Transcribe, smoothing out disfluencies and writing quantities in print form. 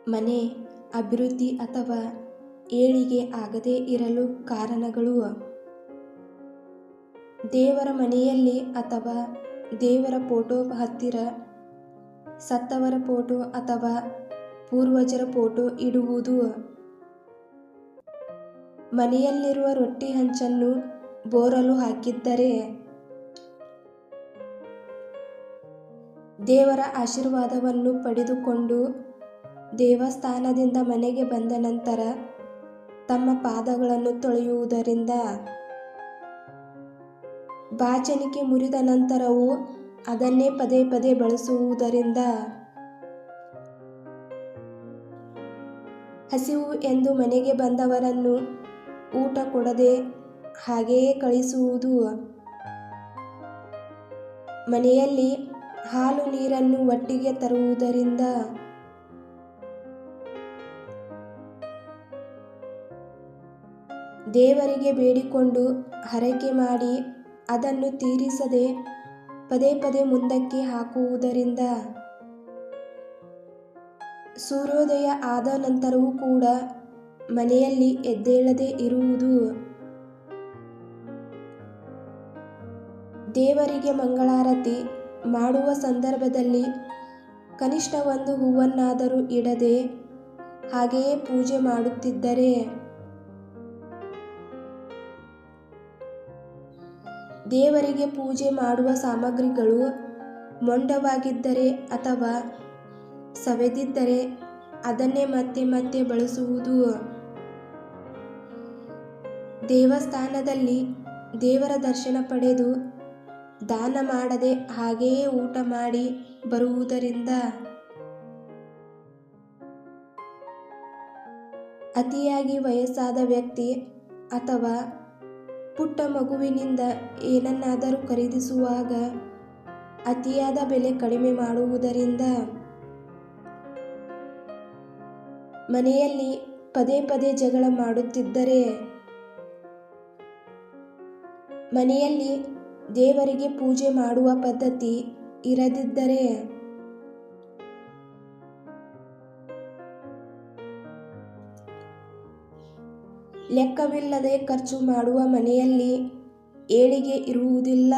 ಮನೆ ಅಭಿವೃದ್ಧಿ ಅಥವಾ ಏಳಿಗೆ ಆಗದೇ ಇರಲು ಕಾರಣಗಳು ದೇವರ ಮನೆಯಲ್ಲಿ ಅಥವಾ ದೇವರ ಫೋಟೋ ಹತ್ತಿರ ಸತ್ತವರ ಫೋಟೋ ಅಥವಾ ಪೂರ್ವಜರ ಫೋಟೋ ಇಡುವುದು, ಮನೆಯಲ್ಲಿರುವ ರೊಟ್ಟಿ ಹಂಚನ್ನು ಬೋರಲು ಹಾಕಿದ್ದರೆ, ದೇವರ ಆಶೀರ್ವಾದವನ್ನು ಪಡೆದುಕೊಂಡು ದೇವಸ್ಥಾನದಿಂದ ಮನೆಗೆ ಬಂದ ನಂತರ ತಮ್ಮ ಪಾದಗಳನ್ನು ತೊಳೆಯುವುದರಿಂದ, ಬಾಚಣಿಕೆ ಮುರಿದ ನಂತರವೂ ಅದನ್ನೇ ಪದೇ ಪದೇ ಬಳಸುವುದರಿಂದ, ಹಸಿವು ಎಂದು ಮನೆಗೆ ಬಂದವರನ್ನು ಊಟ ಕೊಡದೆ ಹಾಗೆಯೇ ಕಳಿಸುವುದು, ಮನೆಯಲ್ಲಿ ಹಾಲು ನೀರನ್ನು ಒಟ್ಟಿಗೆ ತರುವುದರಿಂದ, ದೇವರಿಗೆ ಬೇಡಿಕೊಂಡು ಹರಕೆ ಮಾಡಿ ಅದನ್ನು ತೀರಿಸದೆ ಪದೇ ಪದೇ ಮುಂದಕ್ಕೆ ಹಾಕುವುದರಿಂದ, ಸೂರ್ಯೋದಯ ಆದ ನಂತರವೂ ಕೂಡ ಮನೆಯಲ್ಲಿ ಎದ್ದೇಳದೆ ಇರುವುದು, ದೇವರಿಗೆ ಮಂಗಳಾರತಿ ಮಾಡುವ ಸಂದರ್ಭದಲ್ಲಿ ಕನಿಷ್ಠ ಒಂದು ಹೂವನ್ನಾದರೂ ಇಡದೆ ಹಾಗೆಯೇ ಪೂಜೆ ಮಾಡುತ್ತಿದ್ದರೆ, ದೇವರಿಗೆ ಪೂಜೆ ಮಾಡುವ ಸಾಮಗ್ರಿಗಳು ಮೊಂಡವಾಗಿದ್ದರೆ ಅಥವಾ ಸವೆದಿದ್ದರೆ ಅದನ್ನೇ ಮತ್ತೆ ಮತ್ತೆ ಬಳಸುವುದು, ದೇವಸ್ಥಾನದಲ್ಲಿ ದೇವರ ದರ್ಶನ ಪಡೆದು ದಾನ ಮಾಡದೆ ಹಾಗೆಯೇ ಊಟ ಮಾಡಿ ಬರುವುದರಿಂದ, ಅತಿಯಾಗಿ ವಯಸ್ಸಾದ ವ್ಯಕ್ತಿ ಅಥವಾ ಪುಟ್ಟ ಮಗುವಿನಿಂದ ಏನನ್ನಾದರೂ ಖರೀದಿಸುವಾಗ ಅತಿಯಾದ ಬೆಲೆ ಕಡಿಮೆ ಮಾಡುವುದರಿಂದ, ಮನೆಯಲ್ಲಿ ಪದೇ ಪದೇ ಜಗಳ ಮಾಡುತ್ತಿದ್ದರೆ, ಮನೆಯಲ್ಲಿ ದೇವರಿಗೆ ಪೂಜೆ ಮಾಡುವ ಪದ್ಧತಿ ಇರದಿದ್ದರೆ, ಲೆಕ್ಕವಿಲ್ಲದೆ ಖರ್ಚು ಮಾಡುವ ಮನೆಯಲ್ಲಿ ಏಳಿಗೆ ಇರುವುದಿಲ್ಲ.